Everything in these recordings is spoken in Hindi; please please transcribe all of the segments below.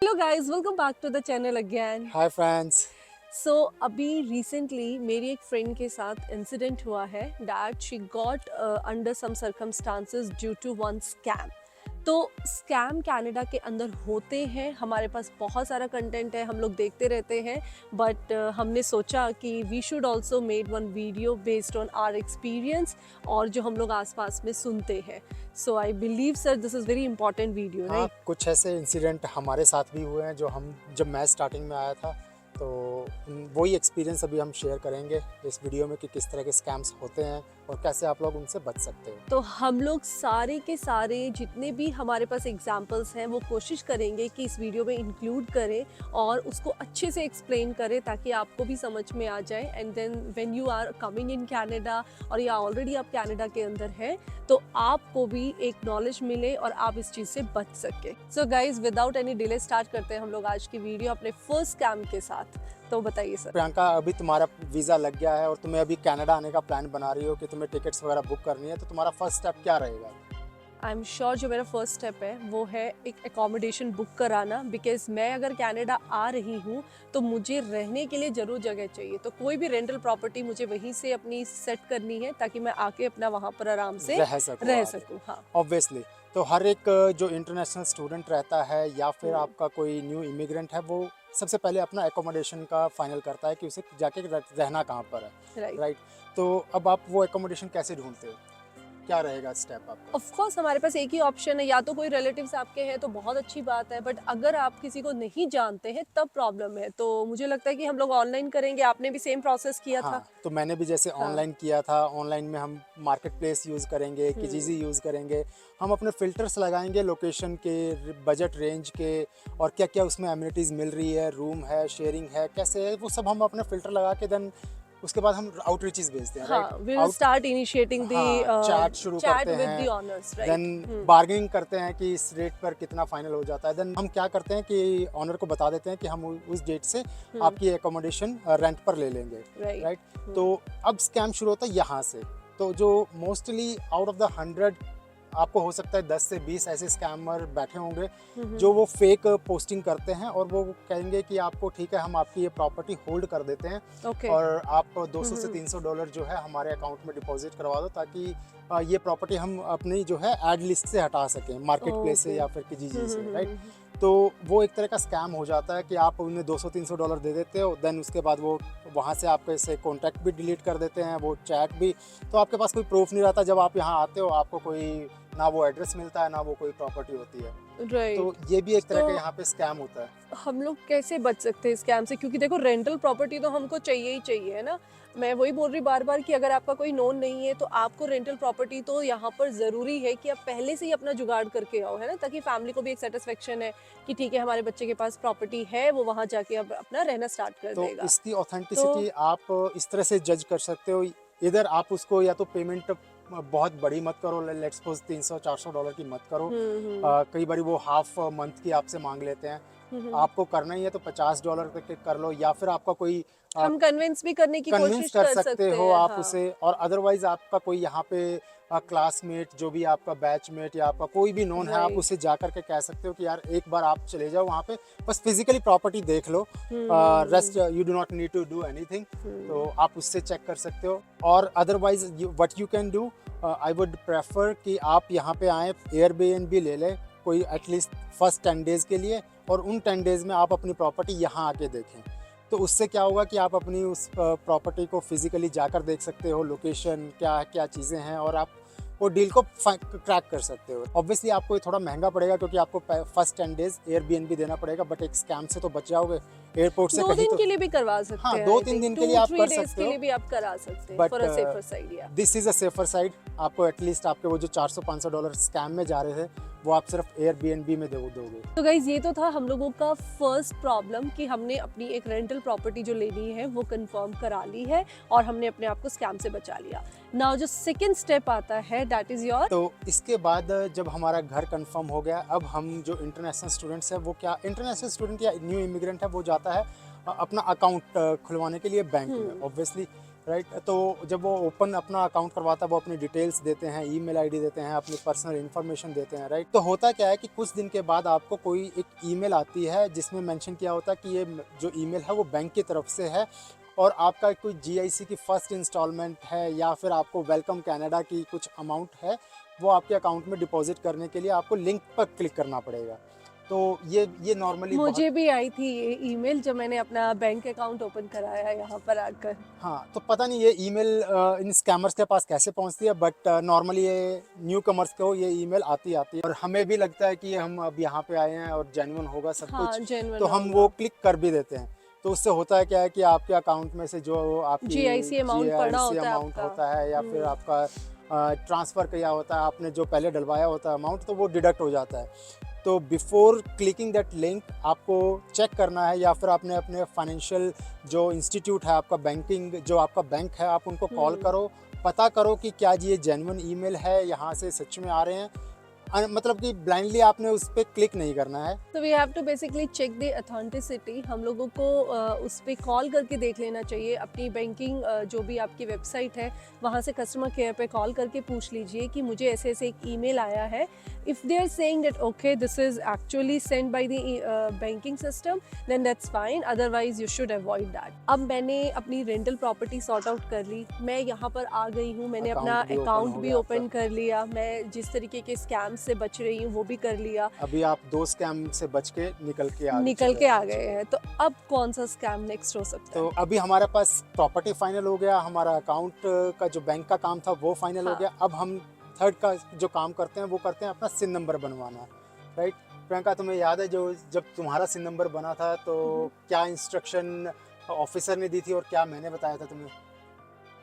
Hello guys, welcome back to the channel again. Hi friends. So अभी रिसेंटली मेरी एक फ्रेंड के साथ इंसिडेंट हुआ है that she got under some circumstances due to one scam. तो स्कैम कनाडा के अंदर होते हैं, हमारे पास बहुत सारा कंटेंट है, हम लोग देखते रहते हैं, बट हमने सोचा कि we should also made one video based on our experience और जो हम लोग आसपास में सुनते हैं। So I believe sir this is very important video, हाँ, राइट? कुछ ऐसे इंसिडेंट हमारे साथ भी हुए हैं जब मैं स्टार्टिंग में आया था, तो वही एक्सपीरियंस अभी हम शेयर करेंगे इस वीडियो में कि किस तरह के स्कैम्स होते हैं और कैसे आप लोग उनसे बच सकते हो। तो हम लोग सारे के सारे जितने भी हमारे पास एग्जाम्पल्स हैं वो कोशिश करेंगे कि इस वीडियो में इंक्लूड करें और उसको अच्छे से एक्सप्लेन करें ताकि आपको भी समझ में आ जाए। And then when you are coming in Canada और या ऑलरेडी आप कनाडा के अंदर हैं तो आपको भी एक नॉलेज मिले और आप इस चीज़ से बच सके। So guys without any delay start करते हैं हम लोग आज की वीडियो अपने फर्स्ट स्कैम के साथ। तो बताइए सर। प्रियंका, अभी तुम्हारा वीज़ा लग गया है और तुम्हें अभी कनाडा आने का प्लान बना रही हो कि तुम्हें टिकट्स वगैरह बुक करनी है, तो तुम्हारा फर्स्ट स्टेप क्या रहेगा? आई एम श्योर जो मेरा फर्स्ट स्टेप है वो है एक एकोमोडेशन बुक कराना, बिकॉज मैं अगर कनाडा आ रही हूँ तो मुझे रहने के लिए ज़रूर जगह चाहिए। तो कोई भी रेंटल प्रॉपर्टी मुझे वहीं से अपनी सेट करनी है ताकि मैं आके अपना वहाँ पर आराम से रह सको रह आगे। सकूँ। हाँ, ऑब्वियसली। तो हर एक जो इंटरनेशनल स्टूडेंट रहता है या फिर आपका कोई न्यू इमिग्रेंट है, वो सबसे पहले अपना एकोमोडेशन का फाइनल करता है कि उसे जाके रहना कहाँ पर है, राइट। राइट? तो अब आप वो एकोमोडेशन कैसे ढूंढते हो? क्या रहेगा स्टेप आपका? ऑफ कोर्स हमारे पास एक ही ऑप्शन है, या तो कोई रिलेटिव्स आपके हैं तो बहुत अच्छी बात है, बट अगर आप किसी को नहीं जानते हैं तब प्रॉब्लम है। तो मुझे लगता है कि हम लोग ऑनलाइन करेंगे, आपने भी सेम प्रोसेस किया था। हाँ, तो मैंने भी जैसे हाँ। ऑनलाइन किया था। ऑनलाइन में हम मार्केट प्लेस यूज़ करेंगे, किजीज़ी यूज़ करेंगे। हम अपने फ़िल्टर्स लगाएँगे लोकेशन के, बजट रेंज के, और क्या-क्या उसमें एमिनिटीज़ मिल रही है, रूम है, शेयरिंग है, कैसे है, वो सब हम अपने फ़िल्टर लगा के देन उसके बाद हम आउटरीचेस भेजते हैं, राइट? हाँ, we will out start initiating हाँ, चैट शुरू चैट करते विद द हैं, ओनर्स, राइट? देन बार्गेनिंग करते हैं कि इस रेट पर कितना फाइनल हो जाता है। देन हम क्या करते हैं कि ऑनर को बता देते हैं कि हम उस डेट से आपकी एकोमोडेशन रेंट पर ले लेंगे, राइट। राइट? तो अब स्कैम शुरू होता है यहाँ से। तो जो मोस्टली आउट ऑफ द 100 आपको हो सकता है 10 से 20 ऐसे स्कैमर बैठे होंगे जो वो फेक पोस्टिंग करते हैं और वो कहेंगे कि आपको ठीक है, हम आपकी ये प्रॉपर्टी होल्ड कर देते हैं ओके। और आप 200 से $300 जो है हमारे अकाउंट में डिपॉजिट करवा दो, ताकि ये प्रॉपर्टी हम अपनी जो है एड लिस्ट से हटा सकें, मार्केट प्लेस से ओके। या फिर किसी से, राइट? तो वो एक तरह का स्कैम हो जाता है कि आप उन्हें $200-300 दे देते हो, देन उसके बाद वो वहाँ से आपके से कॉन्टैक्ट भी डिलीट कर देते हैं, वो चैट भी। तो आपके पास कोई प्रूफ नहीं रहता। जब आप यहाँ आते हो आपको कोई ना वो एड्रेस मिलता है, ना वो कोई प्रॉपर्टी होती है। तो राइट। ये भी एक तरह का तो यहाँ पे स्कैम होता है। हम लोग कैसे बच सकते हैं स्कैम से, क्योंकि देखो रेंटल प्रॉपर्टी तो हमको चाहिए ही चाहिए, है ना? मैं वही बोल रही बार बार कि अगर आपका कोई नोन नहीं है तो आपको रेंटल प्रॉपर्टी तो यहाँ पर ज़रूरी है कि आप पहले से ही अपना जुगाड़ करके आओ, है ना? ताकि फैमिली को भी एक सेटिस्फेक्शन है कि ठीक है हमारे बच्चे के पास प्रॉपर्टी है, वो वहाँ जाके अब अपना रहना स्टार्ट कर तो देगा। इसकी तो ऑथेंटिसिटी आप इस तरह से जज कर सकते हो। इधर आप उसको या तो पेमेंट बहुत बड़ी मत करो, लेट्स सपोज $300-400 की मत करो। हम्म। कई बार वो हाफ मंथ की आपसे मांग लेते हैं। हम्म। आपको करना ही है तो $50 तक के कर लो, या फिर आपका कोई हम कन्विंस भी करने की कन्विंस कोशिश कर कर सकते सकते हो हैं, आप हाँ। उसे। और अदरवाइज आपका कोई यहाँ पे क्लासमेट, जो भी आपका बैचमेट या आपका कोई भी नोन है, आप राइट। उसे जा कर के कह सकते हो कि यार एक बार आप चले जाओ वहाँ पे, बस फिजिकली प्रॉपर्टी देख लो, rest you do not need to do anything. तो आप उससे चेक कर सकते हो। और otherwise what you can do, I would prefer कि आप यहाँ पे आएँ, एयरबीएनबी ले लें कोई एटलीस्ट फर्स्ट 10 डेज़ के लिए, और उन 10 डेज़ में आप अपनी प्रॉपर्टी यहाँ आके देखें। तो उससे क्या होगा कि आप अपनी उस प्रॉपर्टी को फिजिकली जाकर देख सकते हो, लोकेशन क्या क्या चीज़ें हैं, और आप वो डील को क्रैक कर सकते हो। ऑब्वियसली आपको ये थोड़ा महंगा पड़ेगा क्योंकि आपको फर्स्ट 10 डेज़ एयरबीएनबी देना पड़ेगा, बट एक स्कैम से तो बच जाओगे। एयरपोर्ट से दो कहीं दिन तो के लिए भी करवा सकते हाँ, हैं, आई 2-3 थिंक दिन के लिए टू आप थ्री कर डेज सकते के हो, लिए भी आप करा सकते हैं but for a safer side, या this is a safer side. आपको एटलीस्ट आपके वो जो $400-500 स्कैम में जा रहे थे, वो आप सिर्फ एयरबीएनबी में दोगे। तो गाइज ये तो था हम लोगों का फर्स्ट प्रॉब्लम कि हमने अपनी एक रेंटल प्रॉपर्टी जो लेनी है वो कंफर्म करा ली है और हमने अपने आप को स्कैम से बचा लिया। नाउ जो सेकंड स्टेप आता है दैट इज योर। तो इसके बाद जब हमारा घर कंफर्म हो गया, अब हम जो इंटरनेशनल स्टूडेंट्स हैं, वो क्या इंटरनेशनल स्टूडेंट या न्यू इमिग्रेंट है, वो जाता है अपना अकाउंट खुलवाने के लिए बैंक में। Obviously right. तो जब वो ओपन अपना अकाउंट करवाता है वो अपनी डिटेल्स देते हैं, ईमेल आईडी देते हैं, अपनी पर्सनल इन्फॉर्मेशन देते हैं, राइट। तो होता क्या है कि कुछ दिन के बाद आपको कोई एक ईमेल आती है जिसमें मेंशन किया होता है कि ये जो ईमेल है वो बैंक की तरफ से है और आपका कोई जीआईसी की फर्स्ट इंस्टॉलमेंट है या फिर आपको वेलकम कनाडा की कुछ अमाउंट है वो आपके अकाउंट में डिपॉजिट करने के लिए आपको लिंक पर क्लिक करना पड़ेगा। तो ये नॉर्मली बहुत। मुझे भी आई थी ये ईमेल जब मैंने अपना बैंक अकाउंट ओपन कराया यहाँ पर आकर। हाँ, तो पता नहीं ये ईमेल इन स्कैमर्स के पास कैसे पहुंचती है, बट नॉर्मली ये न्यू कमर्स को ये ईमेल आती है और हमें भी लगता है कि हम अब यहाँ पे आए हैं और जेन्युइन होगा सब हाँ, कुछ, जेन्युइन तो हम वो क्लिक कर भी देते हैं। तो उससे होता है क्या है कि आपके अकाउंट में से जो आपकी जीआईसी अमाउंट पड़ा GIC होता है अमाउंट आपका। होता है या फिर आपका ट्रांसफ़र किया होता है, आपने जो पहले डलवाया होता है अमाउंट, तो वो डिडक्ट हो जाता है। तो बिफोर क्लिकिंग दैट लिंक आपको चेक करना है या फिर आपने अपने फाइनेंशियल जो इंस्टीट्यूट है आपका बैंकिंग जो आपका बैंक है आप उनको कॉल करो, पता करो कि क्या जी ये जेन्युइन ईमेल है, यहाँ से सच में आ रहे हैं। मतलब कि ब्लाइंडली आपने उस पर क्लिक नहीं करना है। तो we have to basically check the authenticity. हम लोगों को उस पर कॉल करके देख लेना चाहिए। अपनी बैंकिंग जो भी आपकी वेबसाइट है वहाँ से कस्टमर केयर पे कॉल करके पूछ लीजिए कि मुझे ऐसे ऐसे एक ईमेल आया है। If they are saying that okay this is actually send by the banking system then that's fine, otherwise you should avoid that. अब मैंने अपनी रेंटल प्रॉपर्टी सॉर्ट आउट कर ली, मैं यहाँ पर आ गई हूँ, मैंने अपना अकाउंट भी ओपन अकाउंट हो भी गया ओपन आपका। कर लिया, मैं जिस तरीके के स्कैम से बच रही हूँ वो भी कर लिया, अभी आप 2 स्कैम से बच के निकल के आगे निकल चले के आ आए। गए हैं। तो अब कौन सा स्कैम नेक्स्ट हो सकता तो है? अभी हमारे पास प्रॉपर्टी फाइनल हो गया, हमारा अकाउंट का जो बैंक का काम था वो फाइनल हो हाँ। गया। अब हम थर्ड का जो काम करते हैं वो करते हैं अपना सिन नंबर बनवाना, राइट। प्रियंका, तुम्हें याद है जो जब तुम्हारा सिन नंबर बना था तो क्या इंस्ट्रक्शन ऑफिसर ने दी थी और क्या मैंने बताया था तुम्हें?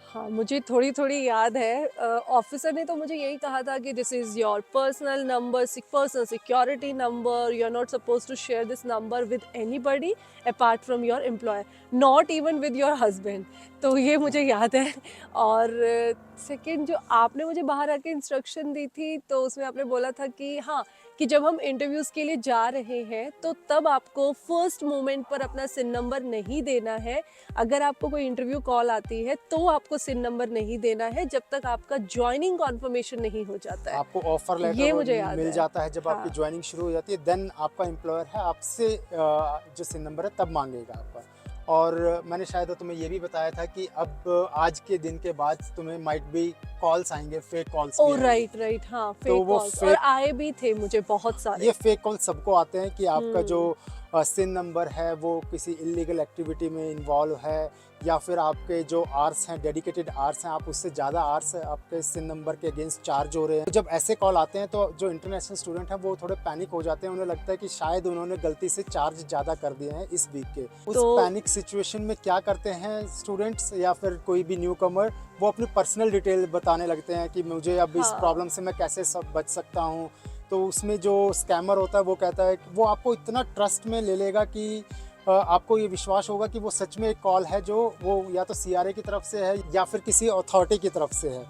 हाँ, मुझे थोड़ी-थोड़ी याद है। ऑफ़िसर ने तो मुझे यही कहा था कि this is your personal number, personal security number, you are not supposed to share this number with anybody apart from your employer, not even with your husband. तो ये मुझे याद है। और सेकंड जो आपने मुझे बाहर आके इंस्ट्रक्शन दी थी तो उसमें आपने बोला था कि हाँ, कि जब हम इंटरव्यूज़ के लिए जा रहे हैं तो तब आपको फर्स्ट मोमेंट पर अपना सिन नंबर नहीं देना है। अगर आपको कोई इंटरव्यू कॉल आती है तो आपको सिन नंबर नहीं देना है जब तक आपका जॉइनिंग कॉन्फर्मेशन नहीं हो जाता है। आपको ऑफर लेटर ये मुझे याद मिल है। जाता है जब आपकी हाँ। ज्वाइनिंग शुरू हो जाती है, देन आपका एम्प्लॉयर है आपसे जो सिन नंबर है तब मांगेगा आपका। और मैंने शायद तुम्हें ये भी बताया था कि अब आज के दिन के बाद तुम्हें माइट बी कॉल्स आएंगे, फेक कॉल्स भी ओह! आएंगे। Right, right. हाँ, तो फेक वो कॉल्स और फेक आए भी थे मुझे बहुत ये सारे। फेक कॉल सबको आते हैं कि आपका जो हुँ। सिन नंबर है वो किसी इलीगल एक्टिविटी में इन्वॉल्व है या फिर आपके जो आर्स हैं डेडिकेटेड आर्स हैं आप उससे ज़्यादा आर्स आपके सिन नंबर के अगेंस्ट चार्ज हो रहे हैं। जब ऐसे कॉल आते हैं तो जो इंटरनेशनल स्टूडेंट हैं वो थोड़े पैनिक हो जाते हैं, उन्हें लगता है कि शायद उन्होंने गलती से चार्ज ज़्यादा कर दिए हैं इस वीक के। उस तो पैनिक सिचुएशन में क्या करते हैं स्टूडेंट्स या फिर कोई भी न्यू कमर, वो अपनी पर्सनल डिटेल बताने लगते हैं कि मुझे अब इस हाँ। प्रॉब्लम से मैं कैसे सब बच सकता हूँ। तो उसमें जो स्कैमर होता है वो कहता है वो आपको इतना ट्रस्ट में ले लेगा कि आपको ये विश्वास होगा कि वो सच में एक कॉल है जो वो या तो सीआरए की तरफ से है या फिर किसी अथॉरिटी की तरफ से है।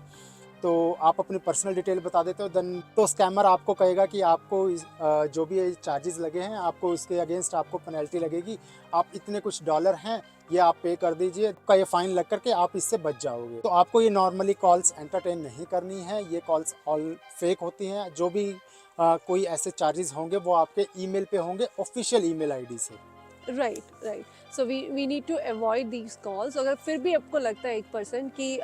तो आप अपनी पर्सनल डिटेल बता देते हो, देन तो स्कैमर आपको कहेगा कि आपको जो भी ये चार्जेस लगे हैं आपको इसके अगेंस्ट आपको पेनल्टी लगेगी, आप इतने कुछ डॉलर हैं ये आप पे कर दीजिए, का ये फाइन लग करके आप इससे बच जाओगे। तो आपको ये नॉर्मली कॉल्स एंटरटेन नहीं करनी है, ये कॉल्स ऑल फेक होती हैं। जो भी कोई ऐसे चार्जेस होंगे वो आपके ईमेल पे होंगे ऑफिशियल ईमेल आईडी से। Right, right. So we need to avoid these calls. अगर फिर भी आपको लगता है 1% कि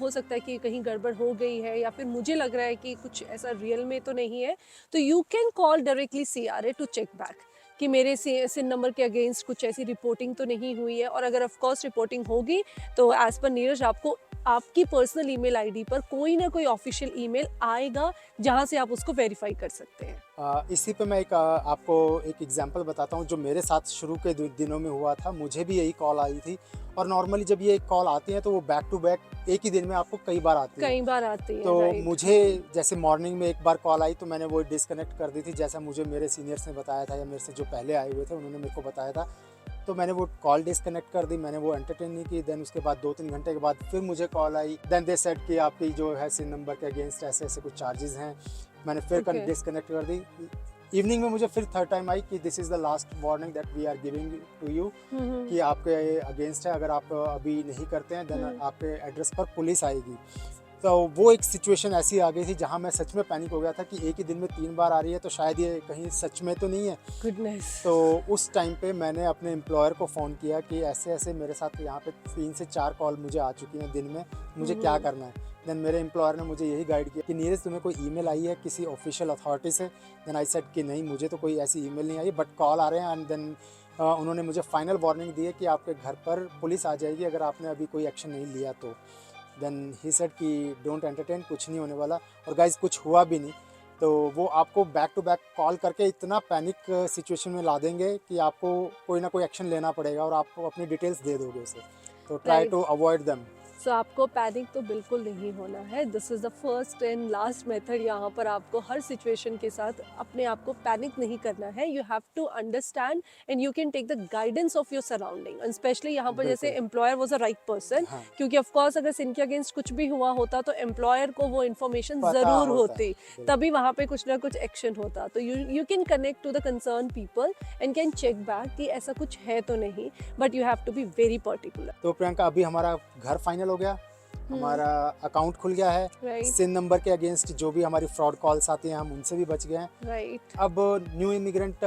हो सकता है कि कहीं गड़बड़ हो गई है या फिर मुझे लग रहा है कि कुछ ऐसा रियल में तो नहीं है, तो you can call directly CRA to check back कि मेरे सिन नंबर के अगेंस्ट कुछ ऐसी रिपोर्टिंग तो नहीं हुई है। और अगर ऑफ कोर्स रिपोर्टिंग होगी तो एज पर नीरज आपको आपकी पर्सनल ईमेल आईडी पर कोई ना कोई ऑफिशियल ईमेल आएगा जहां से आप उसको वेरीफाई कर सकते हैं। इसी पे मैं एक आपको एक एग्जांपल बताता हूँ जो मेरे साथ शुरू के दिनों में हुआ था। मुझे भी यही कॉल आई थी और नॉर्मली जब ये कॉल आती है तो वो बैक टू बैक एक ही दिन में आपको कई बार आती है। कई बार आती है, तो राइट। मुझे जैसे मॉर्निंग में एक बार कॉल आई तो मैंने वो डिस्कनेक्ट कर दी थी, जैसा मुझे मेरे सीनियर्स ने बताया था या मेरे से जो पहले आए हुए थे उन्होंने मेरे को बताया था। तो मैंने वो कॉल डिस्कनेक्ट कर दी, मैंने वो एंटरटेन नहीं की। देन उसके बाद 2-3 घंटे के बाद फिर मुझे कॉल आई, देन दे सेड कि आपकी जो है सिन नंबर के अगेंस्ट ऐसे ऐसे कुछ चार्जेस हैं। मैंने फिर Okay. डिस्कनेक्ट कर दी। इवनिंग में मुझे फिर थर्ड टाइम आई कि this is the last warning that we are giving to you, कि आपके अगेंस्ट है, अगर आप अभी नहीं करते हैं देन आपके एड्रेस पर पुलिस आएगी। तो वो एक सिचुएशन ऐसी आ गई थी जहाँ मैं सच में पैनिक हो गया था कि एक ही दिन में 3 बार आ रही है, तो शायद ये कहीं सच में तो नहीं है। गुडनेस। तो उस टाइम पे मैंने अपने एम्प्लॉयर को फ़ोन किया कि ऐसे ऐसे मेरे साथ यहाँ पे 3 से 4 कॉल मुझे आ चुकी हैं दिन में, मुझे क्या करना है। देन मेरे एम्प्लॉयर ने मुझे यही गाइड किया कि नीरज तुम्हें कोई ईमेल आई है किसी ऑफिशियल अथॉरिटी से। देन आई सेड कि नहीं, मुझे तो कोई ऐसी ईमेल नहीं आई, बट कॉल आ रहे हैं। एंड देन उन्होंने मुझे फाइनल वार्निंग दी है कि आपके घर पर पुलिस आ जाएगी अगर आपने अभी कोई एक्शन नहीं लिया तो। देन ही सेड कि डोंट एंटरटेन, कुछ नहीं होने वाला। और गाइज कुछ हुआ भी नहीं। तो वो आपको बैक टू बैक कॉल करके इतना पैनिक सिचुएशन में ला देंगे कि आपको कोई ना कोई एक्शन लेना पड़ेगा और आपको अपनी डिटेल्स दे दोगे उसे। तो ट्राई टू अवॉइड देम। सो आपको पैनिक तो बिल्कुल नहीं होना है। This is the first and last method. यहाँ पर आपको हर सिचुएशन के साथ अपने आप को पैनिक नहीं करना है। You have to understand and you can take the guidance of your surrounding, and specially यहाँ पर जैसे employer was a right person, हाँ। क्योंकि ऑफकोर्स अगर इनके अगेंस्ट कुछ भी हुआ होता तो एम्प्लॉयर को वो इन्फॉर्मेशन पता ज़रूर होता, होती, तभी वहाँ पे कुछ ना कुछ एक्शन होता। तो you can connect to the concern people and can check back कि ऐसा कुछ है तो नहीं, but you have to be very particular. तो प्रियंका, अभी हमारा घर फाइनल हो गया, हमारा अकाउंट खुल गया है। राइट सिन नंबर के अगेंस्ट जो भी हमारी फ्रॉड कॉल्स आती हैं हम उनसे भी बच गए हैं। राइट। अब न्यू इमिग्रेंट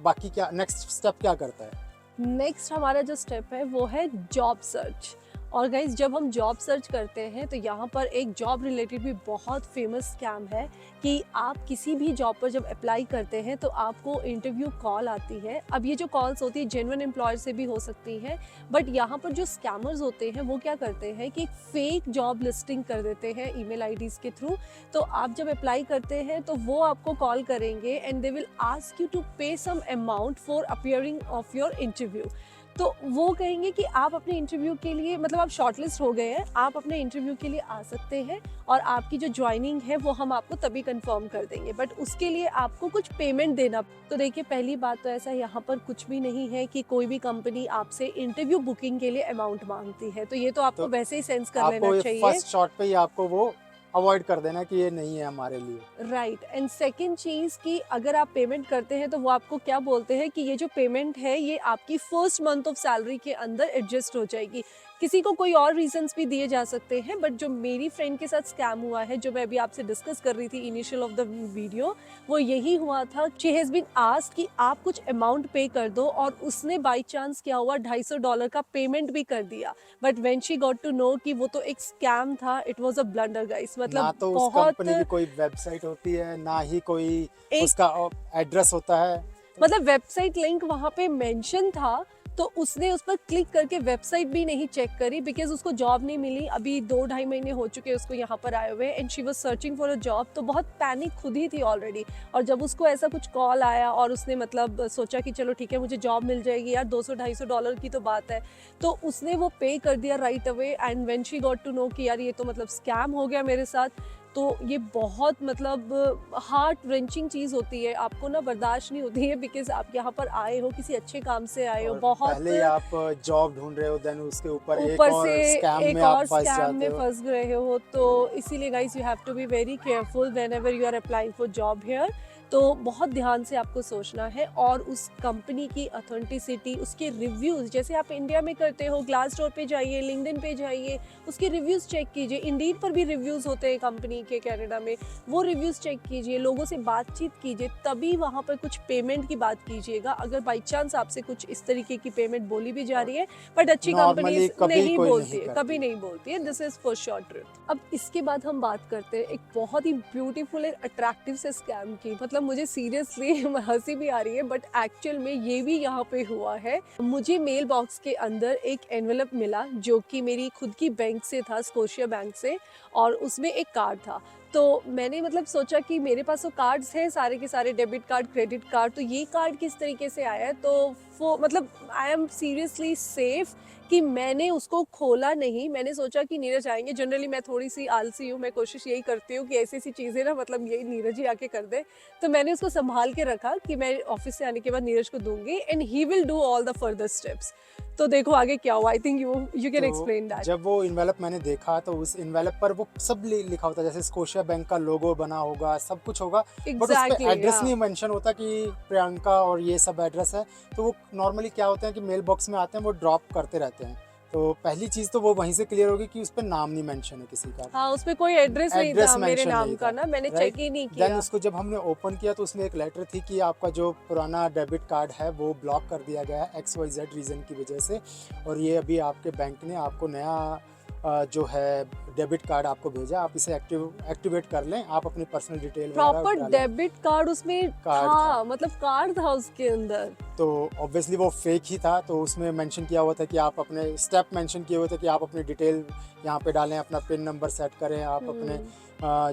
बाकी क्या नेक्स्ट स्टेप क्या करता है? नेक्स्ट हमारा जो स्टेप है वो है जॉब सर्च। और गाइज जब हम जॉब सर्च करते हैं तो यहाँ पर एक जॉब रिलेटेड भी बहुत फेमस स्कैम है कि आप किसी भी जॉब पर जब अप्लाई करते हैं तो आपको इंटरव्यू कॉल आती है। अब ये जो कॉल्स होती है जेन्युइन एम्प्लॉयर से भी हो सकती है, बट यहाँ पर जो स्कैमर्स होते हैं वो क्या करते हैं कि एक फेक जॉब लिस्टिंग कर देते हैं ईमेल आईडीज़ के थ्रू। तो आप जब अप्लाई करते हैं तो वो आपको कॉल करेंगे and they will ask you to pay some amount for appearing of your interview. तो वो कहेंगे कि आप अपने इंटरव्यू के लिए, मतलब आप शॉर्टलिस्ट हो गए हैं, आप अपने इंटरव्यू के लिए आ सकते हैं और आपकी जो ज्वाइनिंग है वो हम आपको तभी कंफर्म कर देंगे, बट उसके लिए आपको कुछ पेमेंट देना। तो देखिए, पहली बात तो ऐसा यहाँ पर कुछ भी नहीं है कि कोई भी कंपनी आपसे इंटरव्यू बुकिंग के लिए अमाउंट मांगती है। तो ये तो आपको वैसे ही सेंस कर लेना चाहिए। फर्स्ट शॉट पे ही आपको वो अवॉइड कर देना कि ये नहीं है हमारे लिए। राइट। एंड सेकेंड चीज़ कि अगर आप पेमेंट करते हैं तो वो आपको क्या बोलते हैं कि ये जो पेमेंट है ये आपकी फर्स्ट मंथ ऑफ सैलरी के अंदर एडजस्ट हो जाएगी। किसी को कोई और रीजंस भी दिए जा सकते हैं, बट जो मेरी फ्रेंड के साथ स्कैम हुआ है, जो मैं अभी आपसे डिस्कस कर रही थी इनिशियल ऑफ द वीडियो, वो यही हुआ था। शी हैज़ बीन आस्क्ड कि आप कुछ अमाउंट पे कर दो, और उसने बाई चांस क्या हुआ, $250 का पेमेंट भी कर दिया। But when she got to know कि वो तो एक स्कैम था, it was a blunder guys. मतलब ना तो उस बहुत, कंपनी की कोई वेबसाइट होती है, ना ही कोई एक उसका एड्रेस होता है। मतलब वेबसाइट लिंक वहाँ पे मेंशन था, तो उसने उस पर क्लिक करके वेबसाइट भी नहीं चेक करी, बिकॉज उसको जॉब नहीं मिली। अभी 2-2.5 महीने हो चुके हैं उसको यहाँ पर आए हुए, and she was searching for a job. तो बहुत पैनिक खुद ही थी ऑलरेडी, और जब उसको ऐसा कुछ कॉल आया और उसने मतलब सोचा कि चलो ठीक है मुझे जॉब मिल जाएगी यार, $200-250 की तो बात है, तो उसने वो पे कर दिया right away. And when she got to know कि यार ये तो मतलब स्कैम हो गया मेरे साथ, तो ये बहुत मतलब हार्ट रेंचिंग चीज़ होती है, आपको ना बर्दाश्त नहीं होती है, बिकॉज आप यहाँ पर आए हो, किसी अच्छे काम से आए हो, और बहुत पहले आप जॉब ढूंढ रहे हो, देन उसके ऊपर एक ऊपर और से स्कैम एक में आप और फंस स्कैम में जाते हो। फंस गए हो। तो इसीलिए guys you have to be very careful whenever you are applying for job here. तो बहुत ध्यान से आपको सोचना है, और उस कंपनी की ऑथेंटिसिटी, उसके रिव्यूज़, जैसे आप इंडिया में करते हो, ग्लासडोर पे जाइए, लिंक्डइन पे जाइए, उसके रिव्यूज़ चेक कीजिए। इंडीड पर भी रिव्यूज़ होते हैं कंपनी के कनाडा में, वो रिव्यूज़ चेक कीजिए, लोगों से बातचीत कीजिए, तभी वहाँ पर कुछ पेमेंट की बात कीजिएगा। अगर बाई चांस आपसे कुछ इस तरीके की पेमेंट बोली भी जा रही है, बट अच्छी नॉर्मली कंपनीज कभी नहीं कोई बोलती नहीं है, करती। कभी नहीं बोलती है। This is for sure truth. अब इसके बाद हम बात करते हैं एक बहुत ही ब्यूटीफुल एंड अट्रैक्टिव से स्कैम की। मतलब मुझे सीरियसली हंसी भी आ रही है, बट एक्चुअल में ये भी यहाँ पे हुआ है। मुझे मेल बॉक्स के अंदर एक एनवेलप मिला जो कि मेरी खुद की बैंक से था, स्कोशिया बैंक से, और उसमें एक कार्ड था। तो मैंने मतलब सोचा कि मेरे पास तो कार्ड्स हैं सारे के सारे, डेबिट कार्ड, क्रेडिट कार्ड, तो ये कार्ड किस तरीके से आया है। तो वो मतलब आई एम सीरियसली सेफ कि मैंने उसको खोला नहीं। मैंने सोचा कि नीरज आएंगे, जनरली मैं थोड़ी सी आलसी हूँ, मैं कोशिश यही करती हूँ कि ऐसी ऐसी चीज़ें ना मतलब यही नीरज ही आके कर दे। तो मैंने उसको संभाल के रखा कि मैं ऑफिस से आने के बाद नीरज को दूंगी and he will do all the further steps. तो देखो आगे क्या हुआ, आई थिंक यू कैन तो एक्सप्लेन दैट। जब वो इन्वेलप मैंने देखा तो उस इन्वेलप पर वो सब लिखा होता है, जैसे स्कोशिया बैंक का लोगो बना होगा, सब कुछ होगा, बट उस पे एग्जैक्टली, एड्रेस नहीं मेंशन होता कि प्रियंका और ये सब एड्रेस है। तो वो नॉर्मली क्या होते हैं कि मेल बॉक्स में आते हैं, वो ड्रॉप करते रहते हैं। तो पहली चीज़ तो वो वहीं से क्लियर होगी कि उस पे नाम नहीं मेंशन है किसी का, हाँ उसमें कोई एड्रेस नहीं एड्रेस था मेरे मेंशन नाम नहीं का था, ना, मैंने राइट। चेक ही नहीं देन किया। उसको जब हमने ओपन किया तो उसमें एक लेटर थी कि आपका जो पुराना डेबिट कार्ड है वो ब्लॉक कर दिया गया है XYZ रीज़न की वजह से, और ये अभी आपके बैंक ने आपको नया जो है डेबिट कार्ड आपको भेजा, आप इसे एक्टिवेट कर लें, आप अपनी पर्सनल डिटेल प्रॉपर वगैरह डालें। डेबिट कार्ड उसमें कार्ड था, था। मतलब कार्ड था उसके अंदर। तो ऑब्वियसली वो फेक ही था, तो उसमें मेंशन किया हुआ था कि आप अपने स्टेप मेंशन किए हुए थे कि आप अपनी डिटेल यहाँ पे डालें, अपना पिन नंबर सेट करें, आप अपने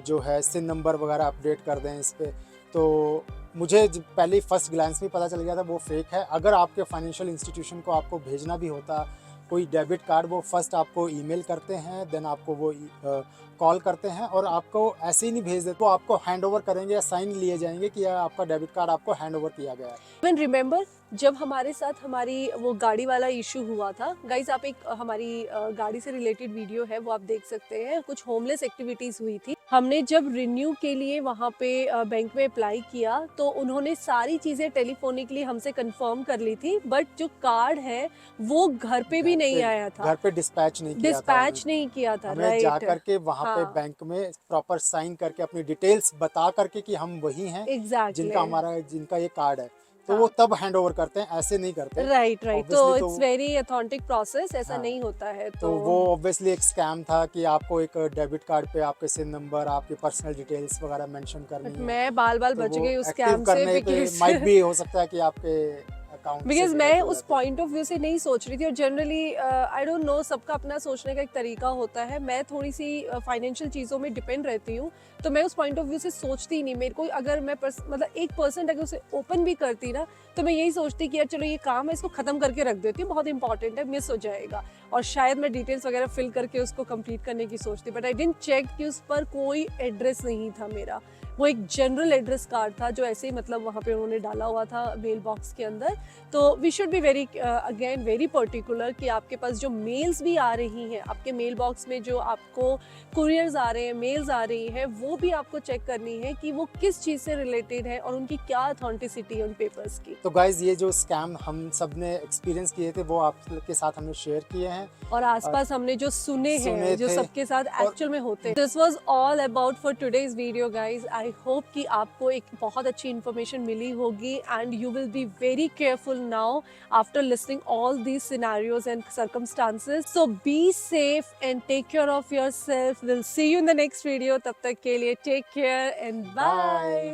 जो है सिन नंबर वगैरह अपडेट कर दें इस पे। तो मुझे पहले ही फर्स्ट ग्लैंस में पता चल गया था वो फेक है। अगर आपके फाइनेंशियल इंस्टीट्यूशन को आपको भेजना भी होता कोई डेबिट कार्ड, वो फर्स्ट आपको ईमेल करते हैं, देन आपको वो कॉल करते हैं, और आपको ऐसे ही नहीं भेज देते, वो आपको हैंड ओवर करेंगे या साइन लिए जाएंगे कि आपका डेबिट कार्ड आपको हैंड ओवर किया गया है। इवन रिमेम्बर जब हमारे साथ हमारी वो गाड़ी वाला इशू हुआ था, गाइज आप एक हमारी गाड़ी से रिलेटेड वीडियो है वो आप देख सकते हैं, कुछ होमलेस एक्टिविटीज हुई थी। हमने जब रिन्यू के लिए वहाँ पे बैंक में अप्लाई किया तो उन्होंने सारी चीजें टेलीफोनिकली हमसे कंफर्म कर ली थी, बट जो कार्ड है वो घर पे भी नहीं आया था, घर पे डिस्पैच नहीं किया था डिस्पैच नहीं किया था, हमें जा राइट। करके वहाँ पे हाँ बैंक में प्रॉपर साइन करके अपनी डिटेल्स बता करके कि हम वही हैं एग्जैक्टली, जिनका ये कार्ड है, तो हाँ वो तब हैंड ओवर करते हैं, ऐसे नहीं करते राइट राइट। तो obviously. It's very authentic process, ऐसा हाँ, नहीं होता है। तो वो ऑब्वियसली एक स्कैम था कि आपको एक डेबिट कार्ड पे आपके सिन नंबर, आपकी पर्सनल डिटेल्स वगैरह मेंशन करनी है, मैं बाल बाल तो बच वो गई उस एक्टिव स्कैम से, करने पे बिकॉज माइट भी हो सकता है कि आपके अकाउंट से बिकॉज मैं डिडक्ट हो उस जाते हैं। पॉइंट ऑफ व्यू से नहीं सोच रही थी, और जनरली आई डोंट नो, सबका अपना सोचने का एक तरीका होता है। मैं थोड़ी सी फाइनेंशियल चीज़ों में डिपेंड रहती हूँ, तो मैं उस पॉइंट ऑफ व्यू से सोचती ही नहीं। मेरे को अगर मैं मतलब 1% अगर उसे ओपन भी करती ना, तो मैं यही सोचती कि यार चलो ये काम है, इसको ख़त्म करके रख देती हूँ, बहुत इंपॉर्टेंट है, मिस हो जाएगा, और शायद मैं डिटेल्स वगैरह फिल करके उसको कंप्लीट करने की सोचती। बट आई डिडंट चेक कि उस पर कोई एड्रेस नहीं था मेरा, वो एक जनरल एड्रेस कार्ड था जो ऐसे ही मतलब वहाँ पे उन्होंने डाला हुआ था मेल बॉक्स के अंदर। तो we should be very again very particular कि आपके पास जो मेल्स भी आ रही हैं, आपके मेल बॉक्स में जो आपको कुरियर्स आ रहे हैं, मेल्स आ रही हैं, वो भी आपको चेक करनी है कि वो किस चीज़ से रिलेटेड है और उनकी क्या अथेंटिसिटी है उन पेपर्स की। तो गाइज ये जो स्कैम हम सब ने एक्सपीरियंस किए थे वो आपके साथ हमने शेयर किए हैं, और आसपास हमने जो सुने हैं, जो थे, सबके साथ और एक्चुअल में होते हैं। This was all about for today's video guys. I hope कि आपको एक बहुत अच्छी इन्फॉर्मेशन मिली होगी, and you will be very careful now after listening all these scenarios and circumstances. So be safe and take care of yourself. Will see you in the next video. तब तक के लिए take care and bye. Bye.